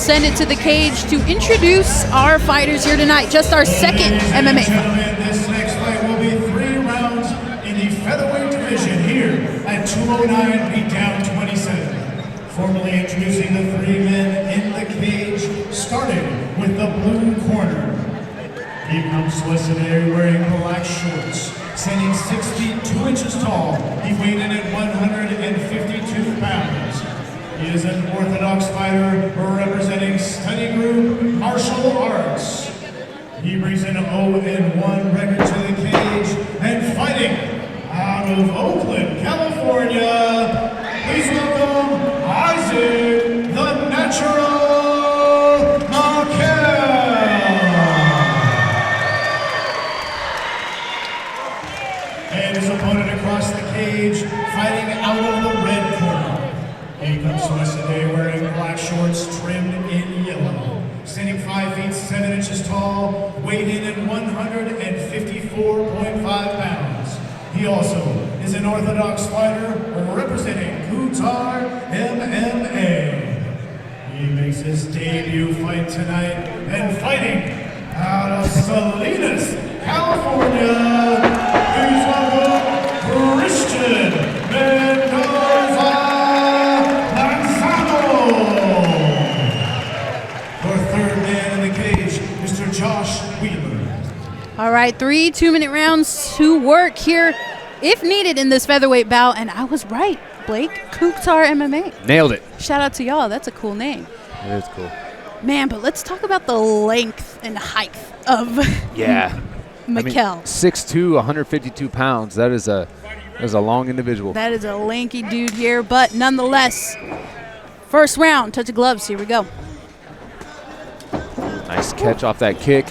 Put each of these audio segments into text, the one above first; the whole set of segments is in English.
send it to the cage to introduce our fighters here tonight. Just our second MMA fight. This next fight will be 3 rounds in the featherweight division here at 209 Beatdown 27. Formally introducing the 3 men in the cage, starting with the blue corner. He comes to us today wearing black shorts, standing 6 feet 2 inches tall. He weighed in at 152 pounds. He is an orthodox fighter representing study group martial arts. He brings an 0-1 record to the cage and fighting out of Oakland, California. Please welcome Isaac, the Natural Mackel. And his opponent across the cage, fighting out of the red corner. He comes to us today wearing black shorts trimmed in yellow. Standing 5 feet 7 inches tall, weighed in at 154.5 pounds. He also is an orthodox fighter representing Qatar MMA. He makes his debut fight tonight and fighting out of Salinas, California. Please welcome Christian Manzano. Our third man in the cage, Mr. Josh Wheeler. All right, 3 2-minute rounds to work here, if needed, in this featherweight bout. And I was right, Blake. Qatar MMA. Nailed it. Shout out to y'all. That's a cool name. It is cool. Man, but let's talk about the length and height of Yeah. Mackel. I mean, 6'2", 152 pounds. That is a long individual. That is a lanky dude here, but nonetheless, first round, touch of gloves. Here we go. Nice catch off that kick.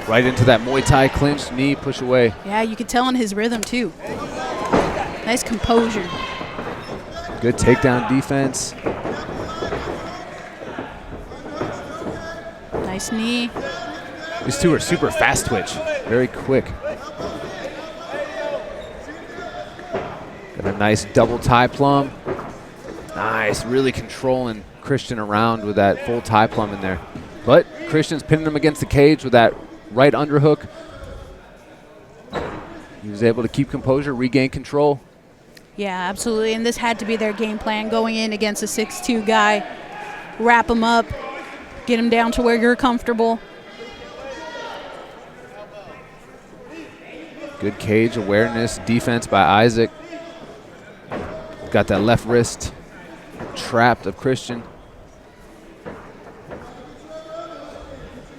Right into that Muay Thai clinch, knee, push away. Yeah, you could tell on his rhythm, too. Nice composure. Good takedown defense. Nice knee. These two are super fast twitch. Very quick. Got a nice double tie plum. Nice, really controlling Christian around with that full tie plum in there. But Christian's pinning him against the cage with that right underhook. He was able to keep composure, regain control. Yeah, absolutely. And this had to be their game plan going in against a 6'2" guy. Wrap him up, get him down to where you're comfortable. Good cage awareness, defense by Isaac. Got that left wrist trapped of Christian.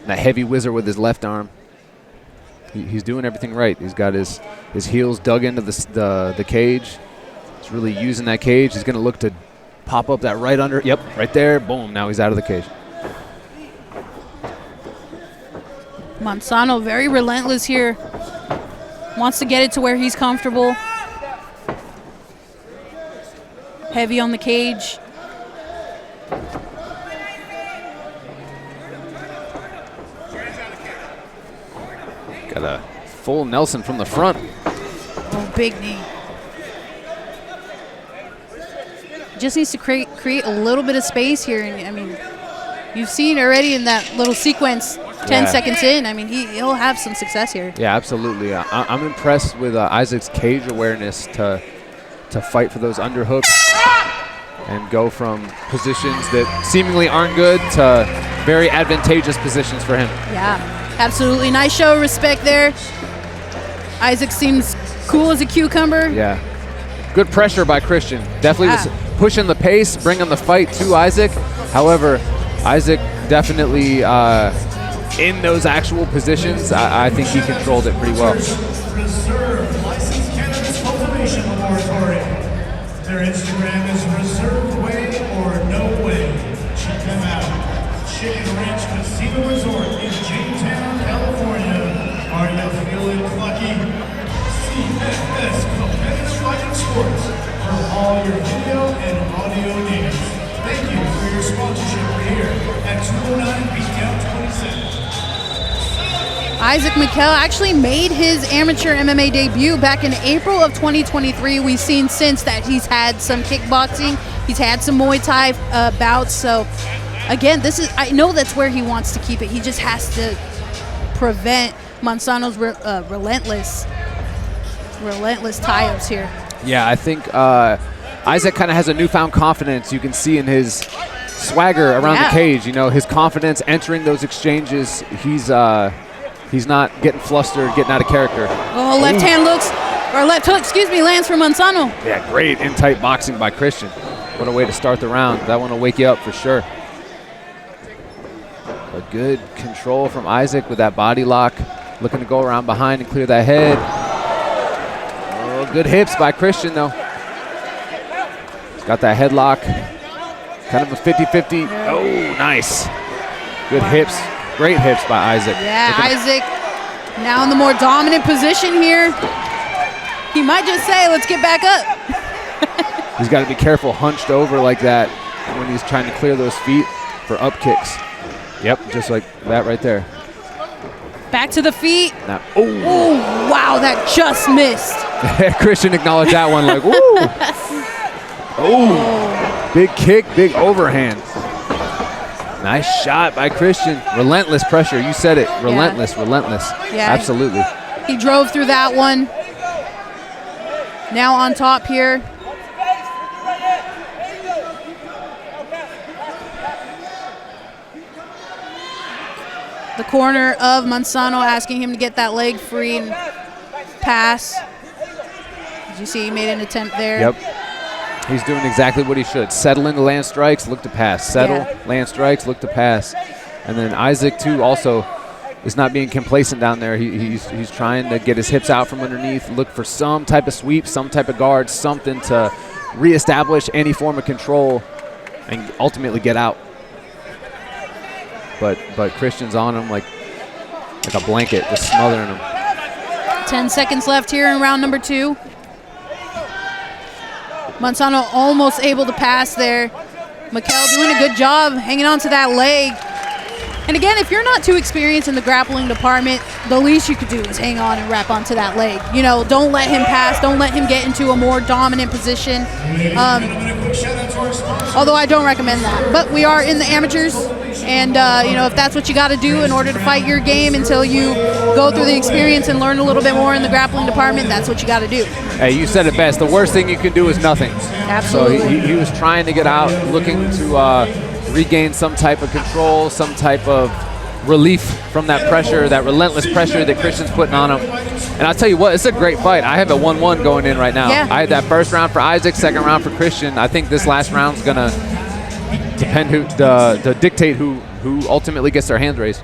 That heavy whizzer with his left arm. He's doing everything right. He's got his heels dug into the cage. He's really using that cage. He's going to look to pop up that right under. Yep, right there. Boom. Now he's out of the cage. Manzano very relentless here. Wants to get it to where he's comfortable. Heavy on the cage. Got a full Nelson from the front. Oh, big knee. Just needs to create a little bit of space here. And I mean, you've seen already in that little sequence, 10 seconds in, I mean, he'll have some success here. Yeah, absolutely. I'm impressed with Isaac's cage awareness to fight for those underhooks and go from positions that seemingly aren't good to very advantageous positions for him. Yeah, absolutely. Nice show of respect there. Isaac seems cool as a cucumber. Yeah. Good pressure by Christian. Definitely was pushing the pace, bringing the fight to Isaac. However, Isaac definitely in those actual positions, I think he controlled it pretty well. Reserve Licensed Cannabis Cultivation Laboratory. Their Instagram is Reserve Way or No Way. Check them out. Chicken Ranch Casino Resort in Jamestown, California. Are you feeling lucky? CFS Competitive Fighting Sports for all your video and audio needs. Thank you for your sponsorship here at 209 Beatdown 27. Isaac Mackel actually made his amateur MMA debut back in April of 2023. We've seen since that he's had some kickboxing, he's had some Muay Thai bouts, so again, I know that's where he wants to keep it. He just has to prevent Manzano's relentless tie-ups here. Yeah, I think Isaac kind of has a newfound confidence. You can see in his swagger around the cage. You know, his confidence entering those exchanges. He's not getting flustered, getting out of character. Oh, left hand left hook, excuse me, lands for Manzano. Yeah, great in-tight boxing by Christian. What a way to start the round. That one will wake you up for sure. A good control from Isaac with that body lock. Looking to go around behind and clear that head. Oh, good hips by Christian, though. He's got that headlock. Kind of a 50-50. Oh, nice. Good hips. Great hips by Isaac. Yeah, Isaac now in the more dominant position here. He might just say, let's get back up. He's got to be careful hunched over like that when he's trying to clear those feet for up kicks. Yep, just like that right there. Back to the feet. Now, oh, wow, that just missed. Christian acknowledged that one like, woo. Oh, big kick, big overhand. Nice shot by Christian. Relentless pressure. You said it. Relentless, relentless. Yeah, absolutely. He drove through that one. Now on top here. The corner of Manzano asking him to get that leg free and pass. As you see, he made an attempt there. Yep. He's doing exactly what he should. Settle into land strikes, look to pass. Settle, land strikes, look to pass. And then Isaac, too, also is not being complacent down there. He's trying to get his hips out from underneath, look for some type of sweep, some type of guard, something to reestablish any form of control and ultimately get out. But Christian's on him like a blanket, just smothering him. 10 seconds left here in round number 2. Manzano almost able to pass there. Mackel doing a good job hanging on to that leg. And again, if you're not too experienced in the grappling department, the least you could do is hang on and wrap onto that leg. You know, don't let him pass. Don't let him get into a more dominant position. Although I don't recommend that. But we are in the amateurs. And, you know, if that's what you got to do in order to fight your game until you go through the experience and learn a little bit more in the grappling department, that's what you got to do. Hey, you said it best. The worst thing you can do is nothing. Absolutely. So he was trying to get out, looking to regain some type of control, some type of relief from that pressure, that relentless pressure that Christian's putting on him. And I'll tell you what, it's a great fight. I have a 1-1 going in right now. Yeah. I had that first round for Isaac, second round for Christian. I think this last round's going to depend to dictate who ultimately gets their hands raised.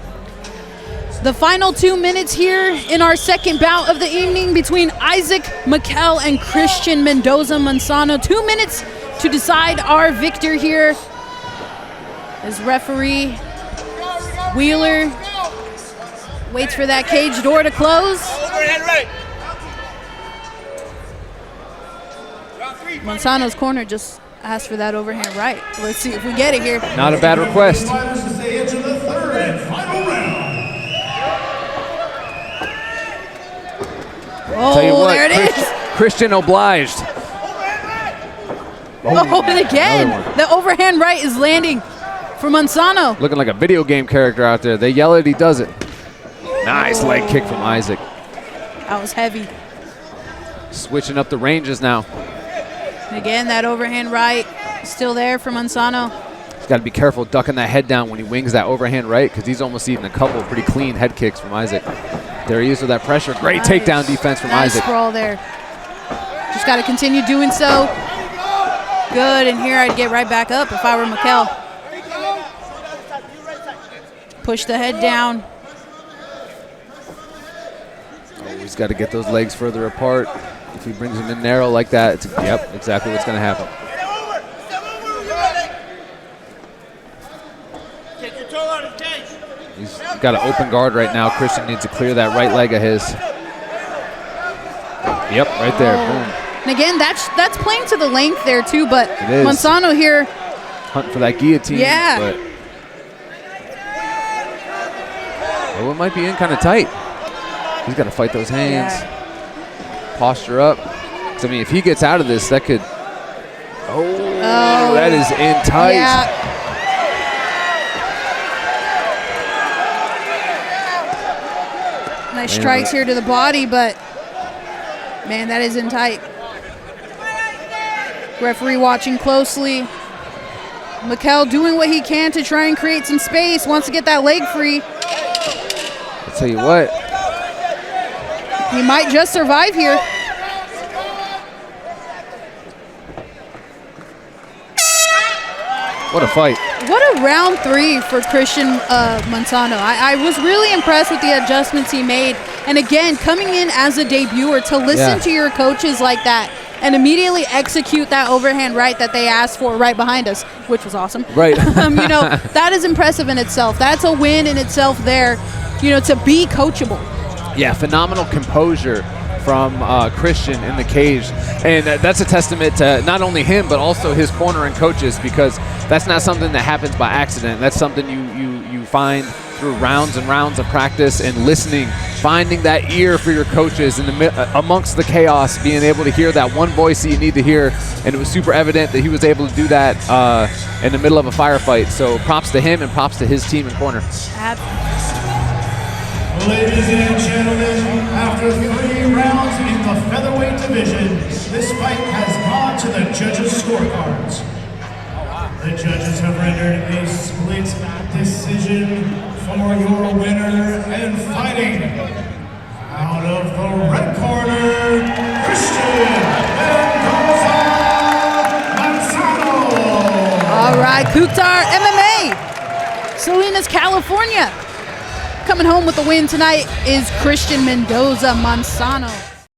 The final 2 minutes here in our second bout of the evening between Isaac Mackel and Christian Mendoza Manzano. 2 minutes to decide our victor here. As referee Wheeler waits for that cage door to close. Manzano's corner just asked for that overhand right. Let's see if we get it here. Not a bad request. Oh, there it is. Christian obliged. Oh, and again, the overhand right is landing for Manzano. Looking like a video game character out there. They yell it, he does it. Nice leg kick from Isaac. That was heavy. Switching up the ranges now. Again, that overhand right still there for Manzano. He's got to be careful ducking that head down when he wings that overhand right, because he's almost eaten a couple pretty clean head kicks from Isaac. There he is with that pressure. Great takedown defense from Isaac. Nice sprawl there. Just got to continue doing so. Good, and here I'd get right back up if I were Mackel. Push the head down. Oh, he's got to get those legs further apart. If he brings him in narrow like that, it's, yep, exactly what's going to happen. He's got an open guard right now. Christian needs to clear that right leg of his. Yep, right there. Boom. And again, that's playing to the length there too, but Manzano here hunting for that guillotine. Yeah. But oh, it might be in kind of tight. He's got to fight those hands. Yeah. Posture up. I mean, if he gets out of this, that could. Oh, that is in tight. Yeah. Nice strikes here to the body, but man, that is in tight. Referee watching closely. Mackel doing what he can to try and create some space, wants to get that leg free. I'll tell you what. He might just survive here. What a fight. What a round 3 for Christian Manzano. I was really impressed with the adjustments he made. And again, coming in as a debuter to listen to your coaches like that and immediately execute that overhand right that they asked for right behind us, which was awesome. Right. You know, that is impressive in itself. That's a win in itself there, you know, to be coachable. Yeah, phenomenal composure from Christian in the cage. And that's a testament to not only him, but also his corner and coaches, because that's not something that happens by accident. That's something you find through rounds and rounds of practice and listening, finding that ear for your coaches in the amongst the chaos, being able to hear that one voice that you need to hear. And it was super evident that he was able to do that in the middle of a firefight. So props to him and props to his team and corner. Ladies and gentlemen, after 3 rounds in the featherweight division, this fight has gone to the judges' scorecards. The judges have rendered a split decision for your winner and fighting out of the red corner, Christian Manzano. All right, Beatdown MMA, Salinas, California. Coming home with the win tonight is Christian Manzano.